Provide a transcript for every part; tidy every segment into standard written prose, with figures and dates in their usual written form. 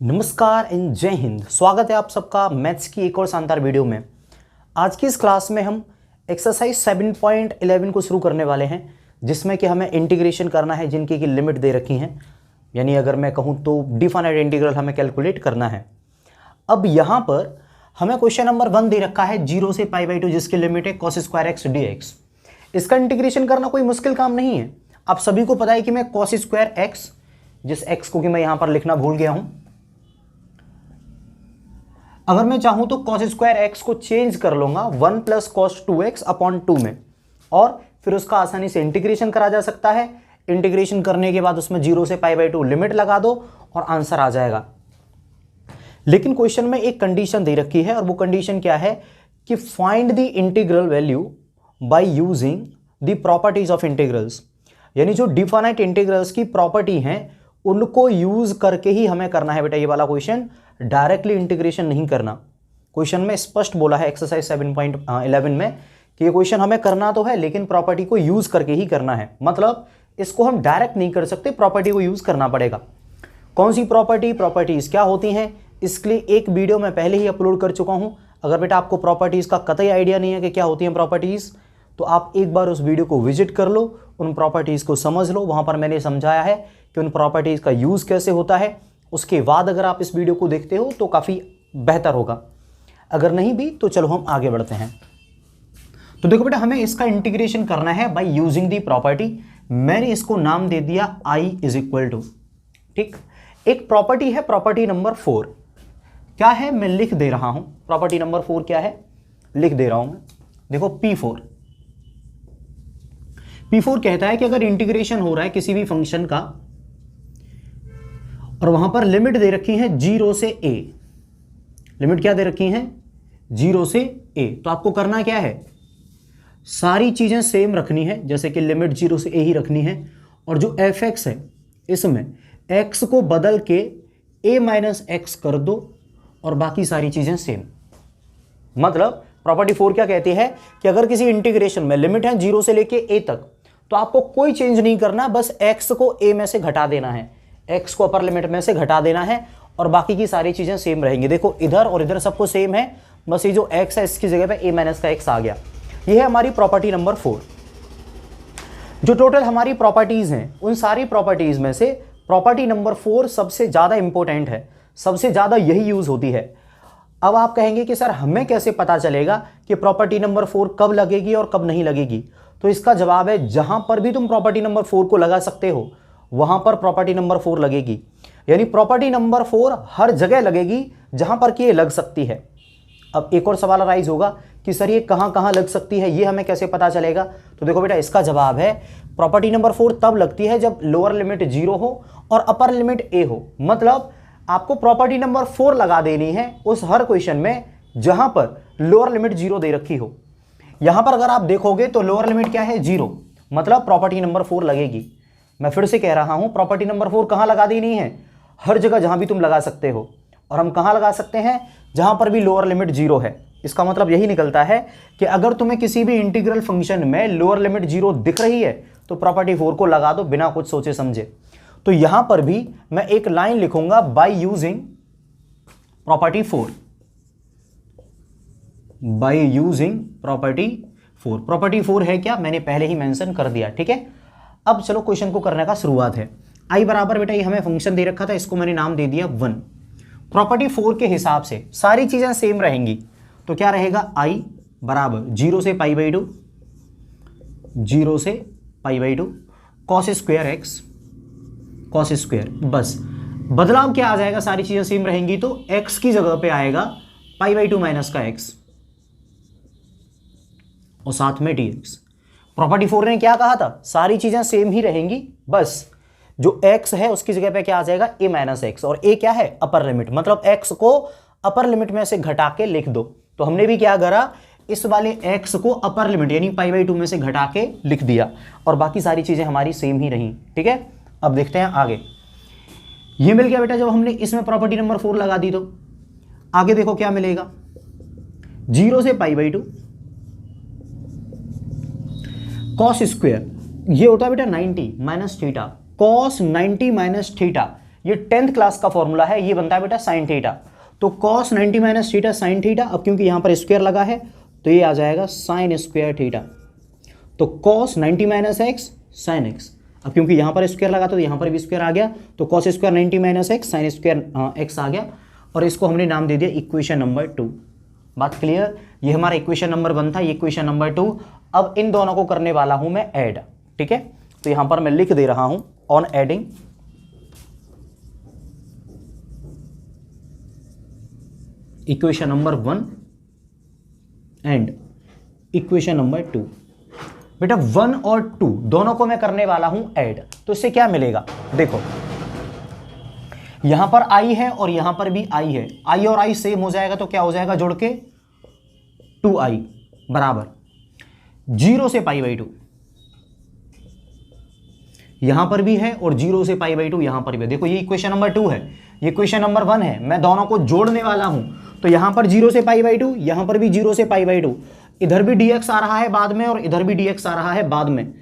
नमस्कार एंड जय हिंद। स्वागत है आप सबका मैथ्स की एक और शानदार वीडियो में। आज की इस क्लास में हम एक्सरसाइज 7.11 को शुरू करने वाले हैं, जिसमें कि हमें इंटीग्रेशन करना है जिनकी की लिमिट दे रखी हैं, यानी अगर मैं कहूं तो डिफाइनाइट इंटीग्रल हमें कैलकुलेट करना है। अब यहाँ पर हमें क्वेश्चन नंबर 1 दे रखा है 0 से π/2 जिसकी लिमिट है cos स्क्वायर एक्स dx। इसका इंटीग्रेशन करना कोई मुश्किल काम नहीं है। आप सभी को पता है कि मैं cos स्क्वायर एक्स, जिस एक्स को कि मैं यहाँ पर लिखना भूल गया हूँ, अगर मैं चाहूं तो cos स्क्वायर एक्स को चेंज कर लूंगा 1 + cos 2x अपॉन 2 में, और फिर उसका आसानी से इंटीग्रेशन करा जा सकता है। इंटीग्रेशन करने के बाद उसमें 0 से π/2 लिमिट लगा दो और आंसर आ जाएगा। लेकिन क्वेश्चन में एक कंडीशन दे रखी है, और वो कंडीशन क्या है कि find the integral value by using the properties of integrals, यानी जो डिफाइनाइट इंटीग्रल्स की प्रॉपर्टी हैं उनको यूज करके ही हमें करना है बेटा ये वाला क्वेश्चन। डायरेक्टली इंटीग्रेशन नहीं करना। क्वेश्चन में स्पष्ट बोला है एक्सरसाइज 7.11 में कि ये क्वेश्चन हमें करना तो है लेकिन प्रॉपर्टी को यूज करके ही करना है। मतलब इसको हम डायरेक्ट नहीं कर सकते, प्रॉपर्टी को यूज करना पड़ेगा। कौन सी प्रॉपर्टीज क्या होती हैं, इसके लिए एक वीडियो मैं पहले ही अपलोड कर चुका हूं। अगर बेटा आपको प्रॉपर्टीज का कतई आइडिया नहीं है कि क्या होती हैं प्रॉपर्टीज, तो आप एक बार उस वीडियो को विजिट कर लो, उन प्रॉपर्टीज को समझ लो। वहां पर मैंने समझाया है कि उन प्रॉपर्टीज का यूज कैसे होता है। उसके बाद अगर आप इस वीडियो को देखते हो तो काफ़ी बेहतर होगा, अगर नहीं भी तो चलो हम आगे बढ़ते हैं। तो देखो बेटा, हमें इसका इंटीग्रेशन करना है बाय यूजिंग दी प्रॉपर्टी। मैंने इसको नाम दे दिया I = ठीक। एक प्रॉपर्टी है, प्रॉपर्टी नंबर 4 क्या है मैं लिख दे रहा हूं। प्रॉपर्टी नंबर 4 क्या है लिख दे रहा हूं मैं। देखो P4 कहता है कि अगर इंटीग्रेशन हो रहा है किसी भी फंक्शन का और वहां पर लिमिट दे रखी है 0 से a, लिमिट क्या दे रखी है 0 से a, तो आपको करना क्या है, सारी चीजें सेम रखनी है, जैसे कि लिमिट 0 से a ही रखनी है, और जो fx है इसमें x को बदल के a - x कर दो और बाकी सारी चीजें सेम। मतलब प्रॉपर्टी 4 क्या कहती है कि अगर किसी इंटीग्रेशन में लिमिट है 0 से लेके a तक, तो आपको कोई चेंज नहीं करना, बस x को a में से घटा देना है, x को अपर लिमिट में से घटा देना है और बाकी की सारी चीजें सेम रहेंगी। देखो इधर और इधर सबको सेम है, बस ये जो x है इसकी जगह पे a - का x आ गया। ये है हमारी प्रॉपर्टी नंबर 4। जो टोटल हमारी प्रॉपर्टीज हैं उन सारी प्रॉपर्टीज में से प्रॉपर्टी नंबर 4 सबसे ज्यादा इंपॉर्टेंट है, सबसे ज्यादा यही यूज होती है। अब आप कहेंगे कि सर हमें कैसे पता चलेगा कि प्रॉपर्टी नंबर 4 कब लगेगी और कब नहीं लगेगी, तो इसका जवाब है जहां पर भी तुम प्रॉपर्टी नंबर 4 को लगा सकते हो वहां पर प्रॉपर्टी नंबर 4 लगेगी। यानी प्रॉपर्टी नंबर 4 हर जगह लगेगी जहां पर कि ये लग सकती है। अब एक और सवाल अराइज होगा कि सर ये कहां कहां लग सकती है, ये हमें कैसे पता चलेगा। तो देखो बेटा, इसका जवाब है प्रॉपर्टी नंबर 4 तब लगती है जब लोअर लिमिट 0 हो और अपर लिमिट a हो। मतलब आपको प्रॉपर्टी नंबर 4 लगा देनी है उस हर क्वेश्चन में जहां पर लोअर लिमिट 0 दे रखी हो। यहां पर अगर आप देखोगे तो लोअर लिमिट क्या है 0, मतलब प्रॉपर्टी नंबर 4 लगेगी। मैं फिर से कह रहा हूं, प्रॉपर्टी नंबर 4 कहां लगा देनी है, हर जगह जहां भी तुम लगा सकते हो। और हम कहां लगा सकते हैं, जहां पर भी लोअर लिमिट 0 है। इसका मतलब यही निकलता है कि अगर तुम्हें किसी भी इंटीग्रल फंक्शन में लोअर लिमिट 0 दिख रही है तो प्रॉपर्टी 4 को लगा दो बिना कुछ सोचे समझे। तो यहां पर भी मैं एक लाइन लिखूंगा by using property 4, by using property 4। Property 4 है क्या, मैंने पहले ही मेंशन कर दिया, ठीक है। अब चलो क्वेश्चन को करने का शुरुआत है। I बराबर बेटा ये हमें फंक्शन दे रखा था, इसको मैंने नाम दे दिया 1। प्रॉपर्टी 4 के हिसाब से सारी चीजें सेम रहेंगी, तो क्या रहेगा I बराबर 0 से π/2, 0 से π/2 cos square x, cos square. बस बदलाव क्या आ जाएगा, सारी चीजें सेम रहेंगी तो x की जगह पे आएगा π/2 - का x और साथ में dx। प्रॉपर्टी 4 ने क्या कहा था, सारी चीजें सेम ही रहेंगी, बस जो x है उसकी जगह पे क्या आ जाएगा a - x, और a क्या है अपर लिमिट, मतलब x को अपर लिमिट में से घटा के लिख दो। तो हमने भी क्या करा, इस वाले x को अपर लिमिट यानी π/2 में से घटा के लिख दिया और बाकी सारी चीजें हमारी सेम ही रही, ठीक है। अब देखते हैं आगे। ये मिल गया बेटा जब हमने इसमें प्रॉपर्टी नंबर 4 लगा दी, तो आगे देखो क्या मिलेगा, 0 से π/2 cos स्क्वायर, ये होता है बेटा 90 - थीटा, cos 90 - थीटा, ये 10th क्लास का फॉर्मूला है, ये बनता है बेटा साइन थीटा। तो cos 90 minus theta sine theta, अब क्योंकि यहां पर स्क्वायर लगा है तो ये आ जाएगा साइन स्क्वायर थीटा। तो cos 90 minus x sine x, अब क्योंकि यहां पर स्क्वायर लगा तो यहां पर भी स्क्वायर आ गया, तो cos square 90 minus x sine square x आ गया, और इसको हमने नाम दे दिया इक्वेशन नंबर 2। बात क्लियर? ये हमारा इक्वेशन नंबर 1 था, ये इक्वेशन नंबर 2। अब इन दोनों को करने वाला हूं मैं ऐड, ठीक है? तो यहां पर मैं लिख दे रहा हूं on adding equation number 1 and equation number 2। बेटा 1 और 2 दोनों को मैं करने वाला हूं ऐड, तो इससे क्या मिलेगा? देखो यहां पर i है और यहां पर भी i है, i और i सेम हो जाएगा तो क्या हो जाएगा जोड़ के 2i बराबर 0 से π/2। यहां पर भी है और 0 से π/2 यहां पर भी है। देखो ये इक्वेशन नंबर 2 है, ये इक्वेशन नंबर 1 है, मैं दोनों को जोड़ने वाला हूं। तो यहां पर 0 से π/2, यहां पर भी 0 से π/2, इधर भी dx आ रहा है बाद में और इधर भी dx आ रहा है बाद में,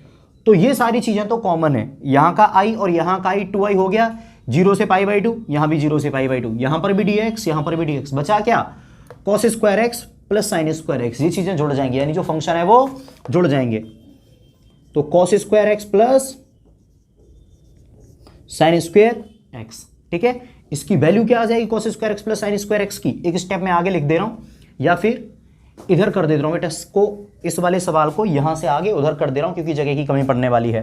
तो ये सारी चीजें तो कॉमन है। यहां का i और यहां का i 2i हो गया, 0 से π/2, यहां भी 0 से π/2, यहां पर भी dx, यहां पर भी dx, बचा क्या? cos square x plus sign square x, ये चीजें जुड़ जाएंगी, यानी जो फंक्शन है वो जुड़ जाएंगे। तो cos square x plus sign square x, ठीक है? इसकी वैल्यू क्या आ जाएगी cos square x plus sign square x की? एक स्टेप में आगे लिख दे रहा हूं, या फिर इधर कर दे रहा हूं बेटा, इसको इस वाले सवाल को यहां से आगे उधर कर दे रहा हूं क्योंकि जगह की कमी पड़ने वाली है।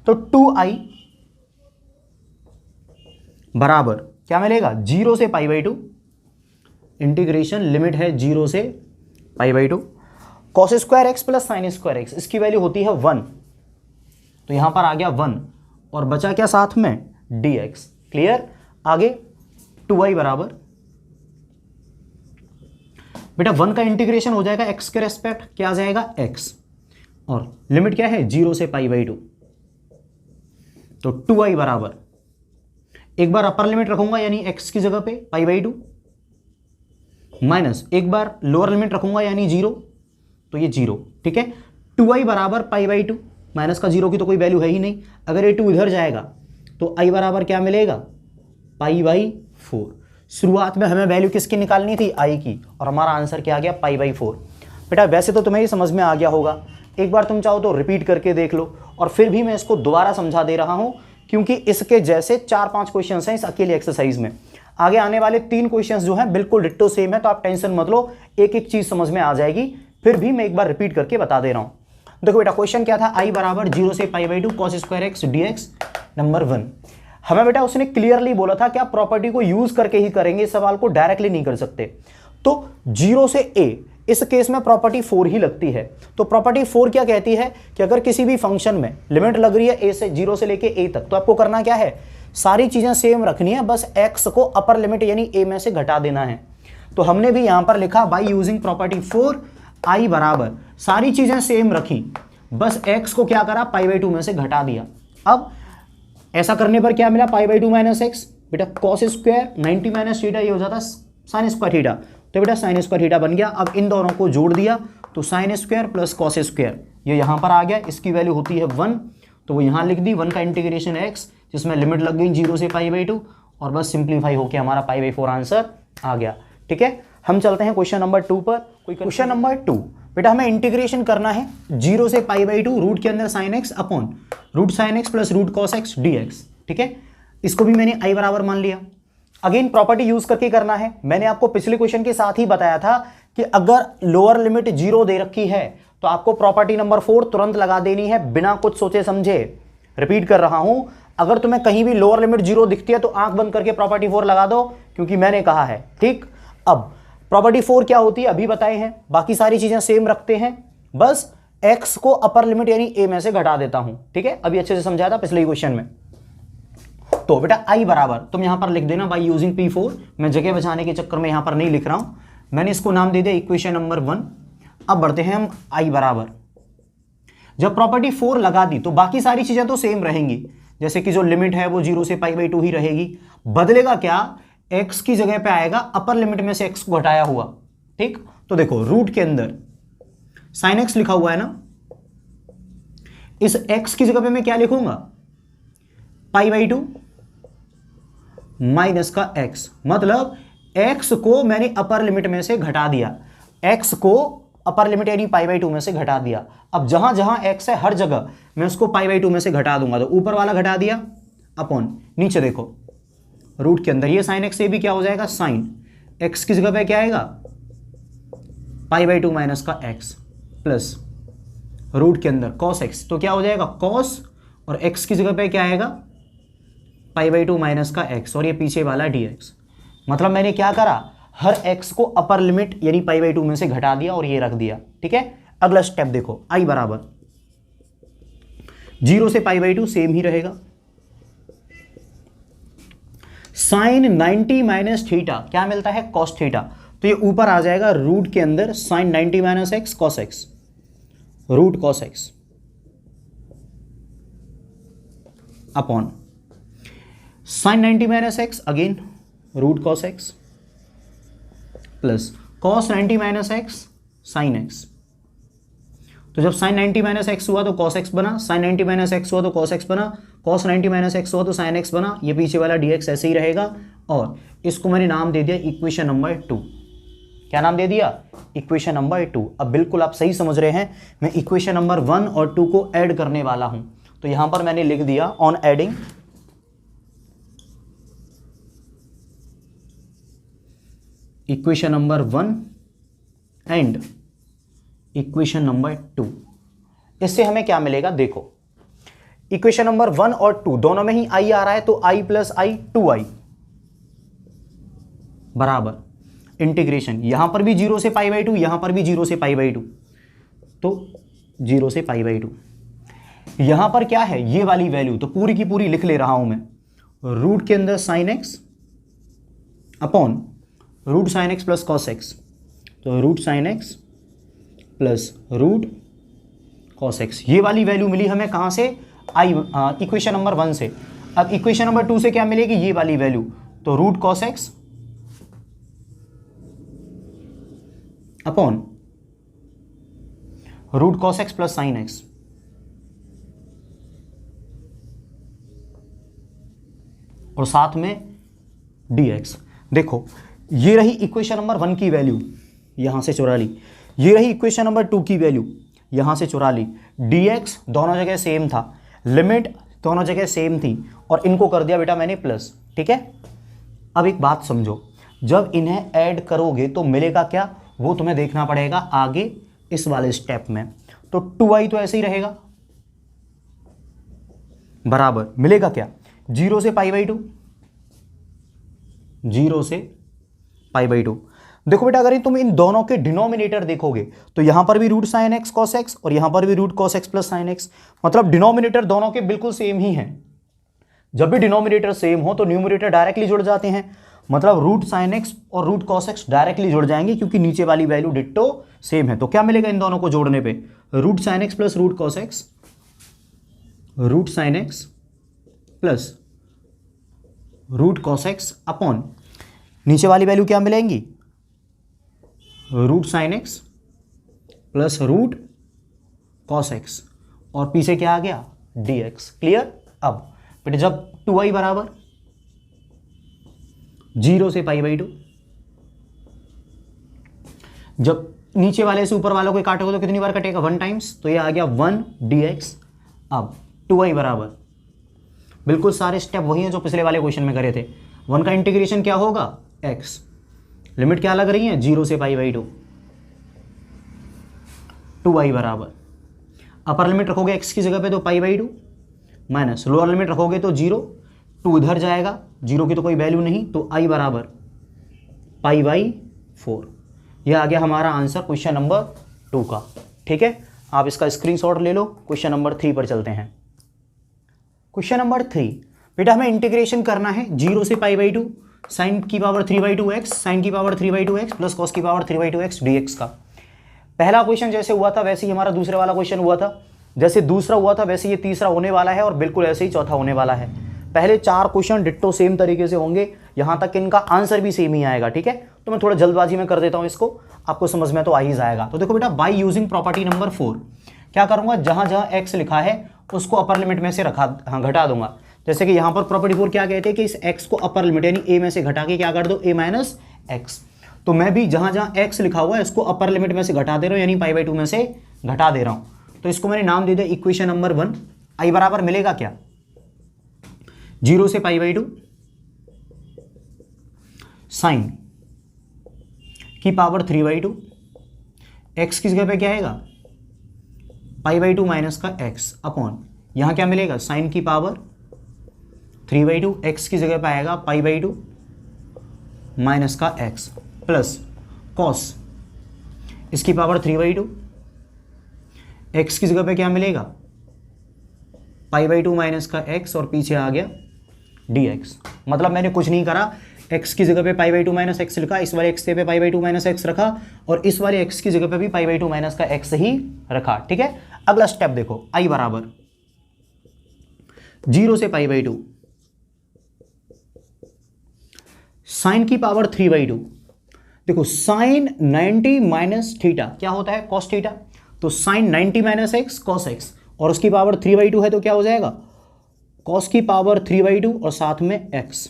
तो 2i बराबर क्या मिलेगा? 0 से π/2, इंटीग्रेशन लिमिट है 0 से π/2, cos square x plus sign square x, इसकी वैल्यू होती है 1, तो यहां पर आ गया 1, और बचा क्या साथ में? dx। क्लियर? आगे 2i बराबर बेटा 1 का इंटीग्रेशन हो जाएगा x के रेस्पेक्ट, क्या आ जाएगा? x, और लिमिट क्या है? 0 से π/2, तो 2i बराबर, एक बार अपर लिमिट रखूंगा यानी x की जगह पे π/2, माइनस एक बार लोअर लिमिट रखूंगा यानी 0, तो ये 0, ठीक है? 2i बराबर π/2, माइनस का 0 की तो कोई वैल्यू है ही नहीं, अगर ये 2 इधर जाएगा तो i बराबर क्या मिलेगा? π/4। शुरुआत में हमें वैल्यू किसकी निकालनी थी? i की, और हमारा आंसर क्या आ गया? π/4। बेटा वैसे तो तुम्हें ये समझ में आ गया होगा, एक बार तुम चाहो तो रिपीट करके देख लो, और फिर भी मैं इसको दोबारा समझा दे रहा हूं क्योंकि इसके जैसे 4-5 क्वेश्चंस हैं इस अकेले एक्सरसाइज में। आगे आने वाले 3 क्वेश्चंस जो हैं बिल्कुल डिट्टो सेम है, तो आप टेंशन मत लो, एक एक चीज समझ में आ जाएगी। फिर भी मैं एक बार रिपीट करके बता दे रहा हूं। देखो बेटा क्वेश्चन क्या था? i बराबर 0 से π/2 cos square x dx number 1। हमें बेटा उसने क्लियरली बोला था कि आप प्रॉपर्टी को यूज करके ही करेंगे, इस सवाल को डायरेक्टली नहीं कर सकते। तो 0 से a, इस केस में प्रॉपर्टी 4 ही लगती है। तो प्रॉपर्टी 4 क्या कहती है कि अगर किसी भी फंक्शन में लिमिट लग रही है a से 0 से लेके a तक, तो आपको करना क्या है? सारी चीजें सेम रखनी है, बस x को अपर लिमिट यानी a में से घटा देना है। तो हमने भी यहां पर लिखा बाय यूजिंग प्रॉपर्टी 4, i बराबर सारी चीजें सेम रखी, बस x को क्या करा? π/2 में से घटा दिया। अब ऐसा करने पर क्या मिला? π/2 माइनस एक्स, बेटा cos स्क्वायर 90 माइनस थीटा, ये हो जाता साइन स्क्वायर थीटा, तो बेटा साइन स्क्वायर थीटा बन गया। अब इन दोनों को जोड़ दिया तो sine square plus cos square, ये यहां पर आ गया, इसकी वैल्यू होती है 1, तो वो यहां लिख दी। 1 का इंटीग्रेशन x, जिसमें लिमिट लग गई 0 से π/2, और बस सिंप्लीफाई होकर हमारा π/4 आंसर आ गया। ठीक है, हम चलते हैं क्वेश्चन नंबर 2 पर। क्वेश्चन नंबर 2, बेटा हमें इंटीग्रेशन करना है 0 से π/2 रूट के अंदर sine x upon root sine x plus root cos x dx। ठीक है, इसको भी मैंने i बराबर मान लिया। अगेन प्रॉपर्टी यूज करके करना है। मैंने आपको पिछले क्वेश्चन के साथ ही बताया था कि अगर लोअर लिमिट 0 दे रखी है तो आपको प्रॉपर्टी नंबर 4 तुरंत लगा देनी है बिना कुछ सोचे समझे। रिपीट कर रहा हूं, अगर तुम्हें कहीं भी लोअर लिमिट 0 दिखती है तो आंख बंद करके प्रॉपर्टी 4 लगा दो, क्योंकि मैंने कहा है। ठीक, अब प्रॉपर्टी 4 क्या होती है अभी बताए हैं, बाकी सारी चीजें सेम रखते हैं, बस x को अपर लिमिट यानी a में से घटा देता हूं। ठीक है, अभी अच्छे से समझाया था पिछले क्वेश्चन में। तो बेटा i बराबर तुम यहां पर लिख देना बाय यूजिंग P4। मैं जगह बचाने के चक्कर में यहां पर नहीं लिख रहा हूं, मैंने इसको नाम दे दिया इक्वेशन नंबर 1। अब बढ़ते हैं हम i बराबर, जब प्रॉपर्टी 4 लगा दी तो बाकी सारी चीजें तो सेम रहेंगी, जैसे कि जो लिमिट है वो 0 से π/2 ही रहेगी। बदलेगा क्या, x की जगह पे आएगा अपर लिमिट में से x को घटाया हुआ। ठीक, तो देखो रूट के अंदर साइन x लिखा हुआ है ना, इस x की जगह पे मैं क्या लिखूंगा, π/2 माइनस का x, मतलब x को मैंने अपर लिमिट में से घटा दिया, x को अपर लिमिट यानी π/2 में से घटा दिया। अब जहां जहां x है हर जगह मैं उसको π/2 में से घटा दूंगा, तो ऊपर वाला घटा दिया अपॉन नीचे देखो रूट के अंदर ये साइन x से भी क्या हो जाएगा, साइन x की जगह पे क्या आएगा, π/2 माइनस का x प्लस रूट के अंदर cos x, तो क्या हो जाएगा cos, और x की जगह पे क्या आएगा, π/2 माइनस का x, और ये पीछे वाला dx। मतलब मैंने क्या करा, हर x को अपर लिमिट यानी π/2 में से घटा दिया और ये रख दिया। ठीक है, अगला स्टेप देखो, i बराबर 0 से π/2 सेम ही रहेगा, साइन 90 माइनस थीटा क्या मिलता है, cos थीटा, तो ये ऊपर आ जाएगा रूट के अंदर sine 90 minus x cos x, root cos x upon sine 90 minus x again root cos x plus cos 90 minus x sine x। तो जब साइन 90 माइनस एक्स हुआ तो cos x बना, साइन 90 माइनस एक्स हुआ तो cos x बना, cos 90 minus x हुआ तो साइन x बना, ये पीछे वाला dx ऐसे ही रहेगा। और इसको मैंने नाम दे दिया इक्वेशन नंबर 2। क्या नाम दे दिया, इक्वेशन नंबर 2। अब बिल्कुल आप सही समझ रहे हैं, मैं इक्वेशन नंबर 1 और 2 को ऐड करने वाला हूं, तो यहां पर मैंने लिख दिया on adding equation number 1 and equation number 2। इससे हमें क्या मिलेगा, देखो इक्वेशन नंबर 1 और 2 दोनों में ही i आ रहा है, तो i प्लस i 2i बराबर इंटीग्रेशन, यहां पर भी 0 से π/2, यहां पर भी 0 से π/2, तो 0 से π/2। यहां पर क्या है, ये वाली वैल्यू तो पूरी की पूरी लिख ले रहा हूं मैं, रूट के अंदर sine x upon root sine x plus cos x, तो root sine x plus root cos x, ये वाली वैल्यू मिली हमें कहाँ से, इक्वेशन नंबर 1 से। अब इक्वेशन नंबर 2 से क्या मिलेगी, ये वाली वैल्यू, तो root cos x upon root cos x plus sine x, और साथ में dx। देखो ये रही इक्वेशन नंबर 1 की वैल्यू, यहां से चुरा ली, ये रही इक्वेशन नंबर 2 की वैल्यू, यहां से चुरा ली, dx दोनों जगह सेम था, लिमिट दोनों जगह सेम थी, और इनको कर दिया बेटा मैंने प्लस। ठीक है, अब एक बात समझो, जब इन्हें ऐड करोगे तो मिलेगा क्या, वो तुम्हें देखना पड़ेगा आगे इस वाले स्टेप में। तो 2i तो ऐसे ही रहेगा, बराबर मिलेगा क्या, 0 से π/2, 0 से π/2। देखो बेटा अगर तुम इन दोनों के डिनोमिनेटर देखोगे तो यहां पर भी root sine x cos x और यहां पर भी root cos x plus sine x, मतलब डिनोमिनेटर दोनों के बिल्कुल सेम ही हैं। जब भी डिनोमिनेटर सेम हो तो न्यूमरेटर डायरेक्टली जुड़ जाते हैं, मतलब रूट साइन एक्स और रूट कॉस एक्स डायरेक्टली जुड़ जाएंगे क्योंकि नीचे वाली वैल्यू डिट्टो सेम है। तो क्या मिलेगा इन दोनों को जोड़ने पे, root sine x plus root cos x, root sine x plus root cos x upon नीचे वाली वैल्यू क्या मिलेंगी, root sine x plus root cos x, और पीछे क्या आ गया dx। क्लियर। अब बेटे जब 2i बराबर 0 से π/2, जब नीचे वाले से ऊपर वालों को काटोगे तो कितनी बार कटेगा, 1 टाइम्स, तो ये आ गया 1 dx। अब 2i बराबर बिल्कुल सारे स्टेप वही हैं जो पिछले वाले क्वेश्चन में करे थे। 1 का इंटीग्रेशन क्या होगा, x, लिमिट क्या लग रही है 0 से π/2, 2i बराबर अपर लिमिट रखोगे x की जगह पे तो π/2 माइनस लोअर लिमिट रखोगे तो 0, 2 इधर जाएगा, 0 की तो कोई वैल्यू नहीं, तो i बराबर π/4। यह आ गया हमारा आंसर क्वेश्चन नंबर 2 का। ठीक है, आप इसका स्क्रीनशॉट ले लो। क्वेश्चन नंबर 3 पर चलते हैं। क्वेश्चन नंबर 3 बेटा हमें इंटीग्रेशन करना है 0 से π/2 साइन की पावर 3/2x साइन की पावर 3/2x प्लस कॉस की पावर 3/2x dx का। पहला क्वेश्चन जैसे हुआ था वैसे ही हमारा दूसरे वाला क्वेश्चन हुआ था, जैसे दूसरा हुआ था वैसे ये तीसरा होने वाला है, और बिल्कुल ऐसे ही चौथा होने वाला है। पहले 4 क्वेश्चन डिट्टो सेम तरीके से होंगे, यहां तक इनका आंसर भी सेम ही आएगा। ठीक है, तो मैं थोड़ा जल्दबाजी में कर देता हूं इसको, आपको समझ में तो आ ही जाएगा। तो देखो बेटा बाय यूजिंग प्रॉपर्टी नंबर 4 क्या करूंगा, जहां जहां x लिखा है उसको अपर लिमिट में से घटा दूंगा। जैसे कि यहां पर प्रॉपर्टी 4 क्या कहते हैं कि इस x को अपर लिमिट यानी a में से घटा के क्या कर दो, a माइनस एक्स। तो मैं भी जहां जहां x लिखा हुआ है इसको अपर लिमिट में से घटा दे रहा हूं, यानी π/2 में से घटा दे रहा हूं। तो इसको मैंने नाम दे दिया इक्वेशन नंबर 1। i बराबर मिलेगा क्या, 0 से π/2 साइन की पावर 3/2, x की जगह पे क्या आएगा π/2 माइनस का x अपॉन यहां क्या मिलेगा साइन की पावर 3/2, x की जगह पे आएगा π/2 माइनस का x प्लस कॉस इसकी पावर 3/2, x की जगह पे क्या मिलेगा π/2 माइनस का x और पीछे आ गया dx। मतलब मैंने कुछ नहीं करा, x की जगह पे π/2 माइनस एक्स लिखा, इस वाले x पे π/2 माइनस एक्स रखा और इस वाले x की जगह पे भी π/2 माइनस का x ही रखा। ठीक है, अगला स्टेप देखो, i बराबर 0 से π/2 साइन की पावर 3/2। देखो साइन 90 माइनस थीटा क्या होता है कॉस थीटा, तो sine 90 minus x cos x और उसकी पावर 3/2 है तो क्या हो जाएगा कॉस की पावर 3/2 और साथ में x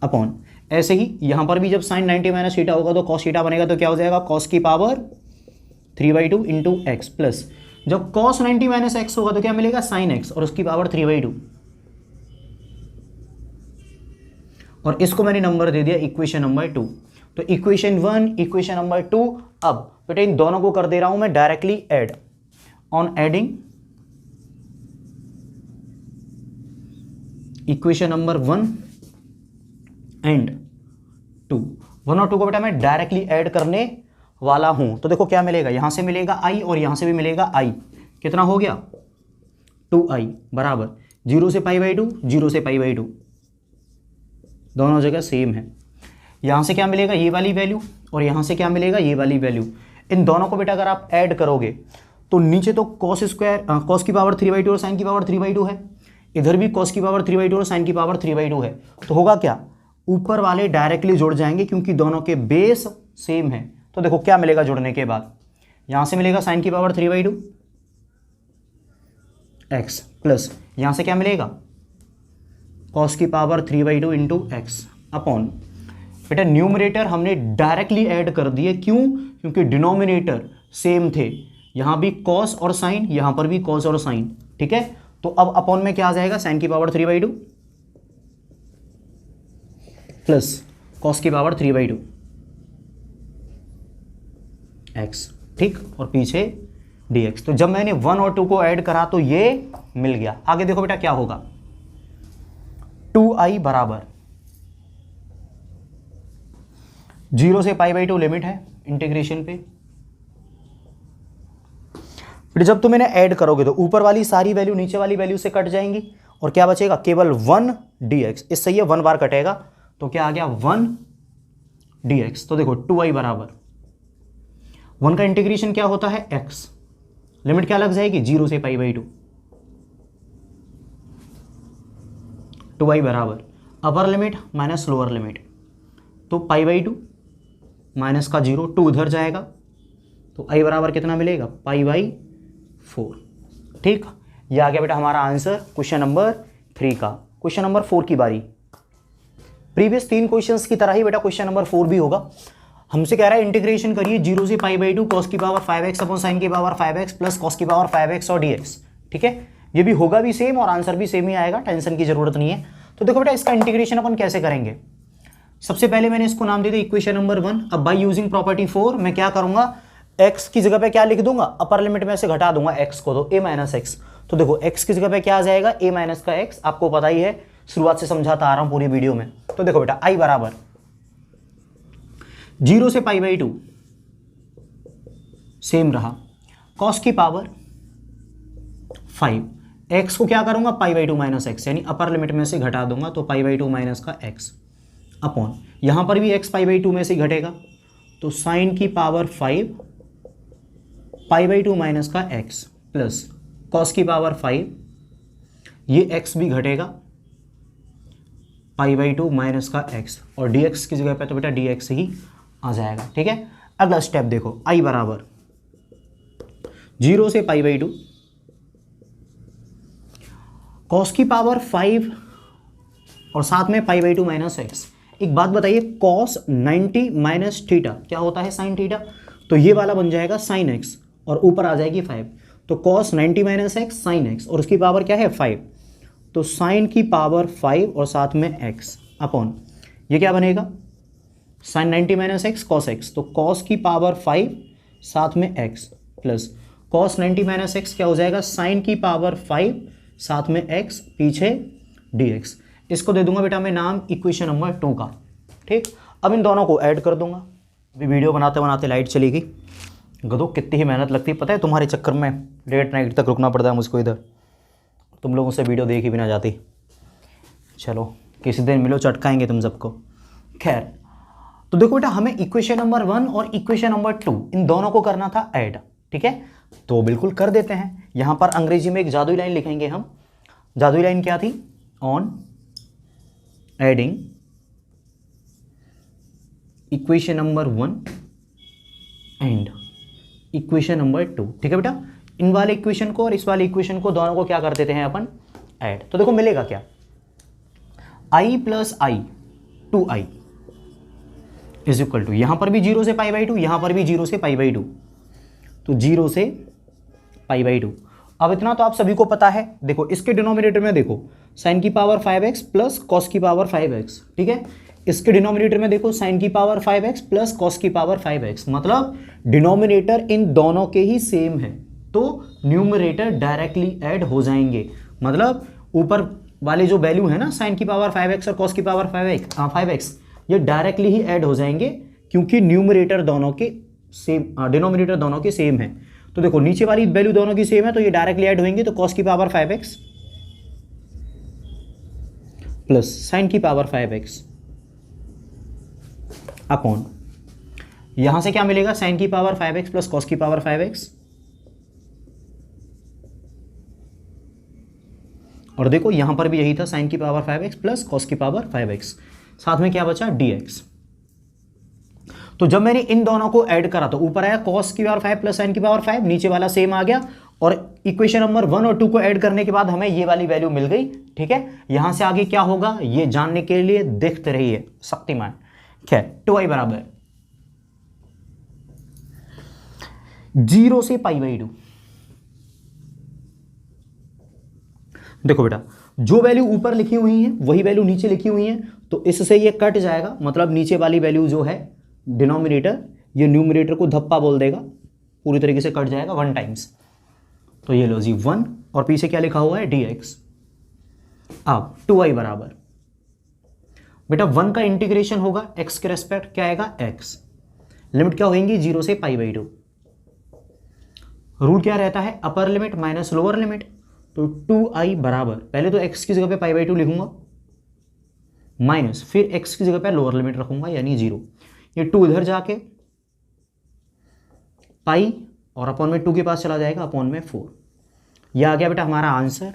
अपॉन ऐसे ही यहां पर भी जब साइन 90 माइनस थीटा होगा तो कॉस थीटा बनेगा तो क्या हो जाएगा कॉस की पावर 3/2 इंटू एक्स प्लस जब कॉस 90 माइनस एक्स होगा तो क्या मिलेगा साइन एक्स और उसकी पावर 3/2 और इसको मैंने नंबर दे दिया इक्वेशन नंबर 2। तो इक्वेशन 1 इक्वेशन नंबर 2। अब बेटा इन दोनों को कर दे रहा हूं मैं directly add, on adding equation number 1 and 2, 1 और 2 को बेटा मैं डायरेक्टली ऐड करने वाला हूं। तो देखो क्या मिलेगा, यहां से मिलेगा i और यहां से भी मिलेगा i, कितना हो गया 2i बराबर 0 से π/2 0 से π/2 दोनों जगह सेम है। यहां से क्या मिलेगा ये वाली वैल्यू और यहां से क्या मिलेगा ये वाली वैल्यू। इन दोनों को बेटा अगर आप ऐड करोगे तो नीचे तो कॉस स्क्वायर कॉस की पावर 3/2 और साइन की पावर 3/2 है, इधर भी कॉस की पावर 3/2 और साइन की पावर 3/2 है। तो होगा क्या ऊपर वाले डायरेक्टली जुड़ जाएंगे क्योंकि दोनों के बेस सेम है। तो देखो क्या मिलेगा जुड़ने के बाद, यहां से मिलेगा साइन की पावर 3/2 एक्स प्लस यहां से क्या मिलेगा कॉस की पावर 3/2 इंटू एक्स अपॉन बेटा न्यूमरेटर हमने डायरेक्टली ऐड कर दिए, क्यों क्योंकि डिनोमिनेटर सेम थे, यहां भी कॉस और साइन यहां पर भी कॉस और साइन। ठीक है, तो अब अपॉन में क्या आ जाएगा साइन की पावर 3/2 प्लस कॉस की पावर 3/2 एक्स, ठीक, और पीछे dx। तो जब मैंने 1 और 2 को ऐड करा तो ये मिल गया। आगे देखो बेटा क्या होगा, 2i बराबर 0 से π/2 लिमिट है इंटीग्रेशन पे। फिर जब तुम इन्हें ऐड करोगे तो ऊपर वाली सारी वैल्यू नीचे वाली वैल्यू से कट जाएंगी और क्या बचेगा केवल 1 dx। इससे ये 1 बार कटेगा तो क्या आ गया 1 dx। तो देखो 2i बराबर 1 का इंटीग्रेशन क्या होता है x, लिमिट क्या लग जाएगी 0 से π/2, 2i बराबर upper limit minus lower limit, तो π/2 माइनस का 0, 2 उधर जाएगा तो i बराबर कितना मिलेगा π/4। ठीक, ये आ गया बेटा हमारा आंसर क्वेश्चन नंबर 3 का। क्वेश्चन नंबर 4 की बारी। प्रीवियस 3 क्वेश्चंस की तरह ही बेटा क्वेश्चन नंबर 4 भी होगा। हमसे कह रहा है इंटीग्रेशन करिए 0 से π/2 कॉस की पावर 5x अपॉन साइन की पावर 5x प्लस कॉस की पावर 5x और dx। ठीक है, ये भी होगा भी सेम और आंसर भी सेम ही आएगा, टेंशन की जरूरत नहीं है। तो देखो बेटा इसका इंटीग्रेशन अपन कैसे करेंगे। सबसे पहले मैंने इसको नाम दे दिया इक्वेशन नंबर 1। अब बाय यूजिंग प्रॉपर्टी 4 मैं क्या करूंगा, x की जगह पे क्या लिख दूंगा अपर लिमिट में से घटा दूंगा x को, तो a माइनस एक्स। तो देखो x की जगह पे क्या आ जाएगा a माइनस का x, आपको पता ही है शुरुआत से समझाता आ रहा हूं पूरी वीडियो में। तो देखो बेटा i बराबर 0 से π/2 सेम रहा, कॉस की पावर 5, x को क्या करूंगा π/2 माइनस एक्स यानी अपर लिमिट में से घटा दूंगा तो π/2 माइनस का x अपॉन यहां पर भी x π/2 में से घटेगा तो साइन की पावर 5 π/2 माइनस का x प्लस कॉस की पावर 5, ये x भी घटेगा π/2 माइनस का x और dx की जगह पे तो बेटा dx ही आ जाएगा। ठीक है, अगला स्टेप देखो, i बराबर 0 से π/2 कॉस की पावर 5 और साथ में पाई बाई 2 माइनस एक्स। एक बात बताइए, कॉस 90 माइनस थीटा क्या होता है? Sine theta. तो ये वाला बन जाएगा साइन एक्स और ऊपर आ जाएगी 5। तो cos 90 minus x sign x और उसकी पावर क्या है? 5। तो साइन की पावर 5 और साथ में एक्स अपॉन ये क्या बनेगा? Sine 90 minus x cos x. तो कॉस की पावर 5 साथ में x plus cos 90 minus x क्या हो जाएगा? साइन की पावर 5 साथ में एक्स पीछे dx। इसको दे दूंगा बेटा मैं नाम इक्वेशन नंबर 2 का। ठीक, अब इन दोनों को ऐड कर दूंगा। अभी वीडियो बनाते बनाते लाइट चली गई। गधो कितनी ही मेहनत लगती है पता है, तुम्हारे चक्कर में लेट नाइट तक रुकना पड़ता है मुझको इधर, तुम लोगों से वीडियो देख ही भी ना जाती। चलो किसी दिन मिलो, चटकाएंगे तुम सबको। खैर, तो देखो बेटा हमें इक्वेशन नंबर 1 और इक्वेशन नंबर 2 इन दोनों को करना था ऐड। ठीक है, तो बिल्कुल कर देते हैं। यहां पर अंग्रेजी में एक जादुई लाइन लिखेंगे हम। जादुई लाइन क्या थी? On adding equation number 1 and equation number 2। ठीक है बेटा, इन वाले इक्वेशन को और इस वाले इक्वेशन को दोनों को क्या कर देते हैं अपन? ऐड। तो देखो मिलेगा क्या? i plus I 2i is equal to, यहां पर भी 0 से पाई बाई 2, यहां पर भी 0 से पाई बाई 2, तो 0 से पाई बाई 2। अब इतना तो आप सभी को पता है। देखो इसके डिनोमिनेटर में देखो साइन की पावर 5x प्लस कॉस की पावर 5x। ठीक है, इसके डिनोमिनेटर में देखो साइन की पावर 5x प्लस कॉस की पावर 5x, मतलब डिनोमिनेटर इन दोनों के ही सेम है, तो न्यूमरेटर डायरेक्टली ऐड हो जाएंगे। मतलब ऊपर वाले जो वैल्यू है ना साइन की पावर 5x और कॉस की पावर 5x ये डायरेक्टली ही ऐड हो जाएंगे, क्योंकि न्यूमरेटर दोनों के सेम, डिनोमिनेटर दोनों के सेम है। तो देखो नीचे वाली वैल्यू दोनों की सेम है तो ये डायरेक्टली ऐड होंगे। तो कॉस की पावर 5x प्लस साइन की पावर 5x अपॉन यहां से क्या मिलेगा? साइन की पावर 5x प्लस कॉस की पावर 5x। और देखो यहां पर भी यही था, साइन की पावर 5x प्लस कॉस की पावर 5x, साथ में क्या बचा? dx। तो जब मैंने इन दोनों को ऐड करा तो ऊपर आया cos की पावर 5 प्लस साइन की पावर 5, नीचे वाला सेम आ गया। और इक्वेशन नंबर 1 और 2 को ऐड करने के बाद हमें ये वाली वैल्यू मिल गई। ठीक है, यहां से आगे क्या होगा ये जानने के लिए देखते रहिए शक्तिमान। खैर, 2i बराबर 0 से पाई बाई 2। देखो बेटा जो वैल्यू ऊपर लिखी हुई है वही वैल्यू नीचे लिखी हुई है, तो इससे ये कट जाएगा। मतलब नीचे वाली वैल्यू जो है डिनोमिनेटर, ये न्यूमरेटर को धप्पा बोल देगा, पूरी तरीके से कट जाएगा 1 टाइम्स। तो ये लो जी 1 और पीछे क्या लिखा हुआ है? dx। अब 2i बराबर बेटा 1 का इंटीग्रेशन होगा x के रेस्पेक्ट, क्या आएगा? x। लिमिट क्या होगी? 0 से पाई बाई 2। रूल क्या रहता है? Upper limit minus lower limit. तो 2i बराबर, पहले तो x की जगह पे पाई बाई 2 लिखूंगा, माइनस फिर x की जगह पे लोअर लिमिट रखूंगा यानी 0। ये 2 इधर जाके पाई और अपॉन में 2 के पास चला जाएगा, अपॉन में 4। यह आ गया बेटा हमारा आंसर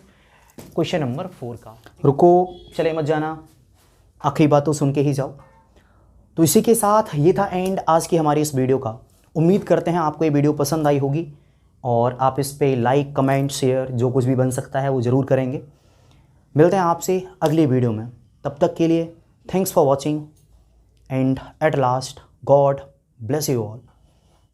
क्वेश्चन नंबर 4 का। रुको, चले मत जाना, आखिरी बात तो सुन के ही जाओ। तो इसी के साथ ये था एंड आज की हमारी इस वीडियो का। उम्मीद करते हैं आपको ये वीडियो पसंद आई होगी और आप इस पे लाइक, कमेंट, शेयर जो कुछ भी बन सकता है वो ज़रूर करेंगे। मिलते हैं आपसे अगली वीडियो में, तब तक के लिए thanks for watching and at last God bless you all.